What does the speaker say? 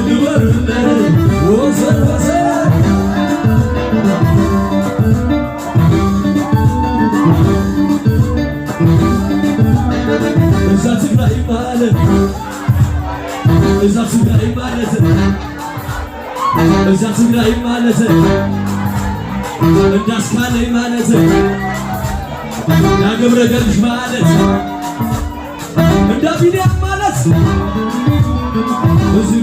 ግበሩለት ወሰን ወሰን እዛ ትግራይ ማለት እዛ ትግራይ ማለት እዛ ትግራይ ማለት እንዳስካለኝ ማለት ያገብረ ገልሽ ማለት እንዳ ቢልያም ማለት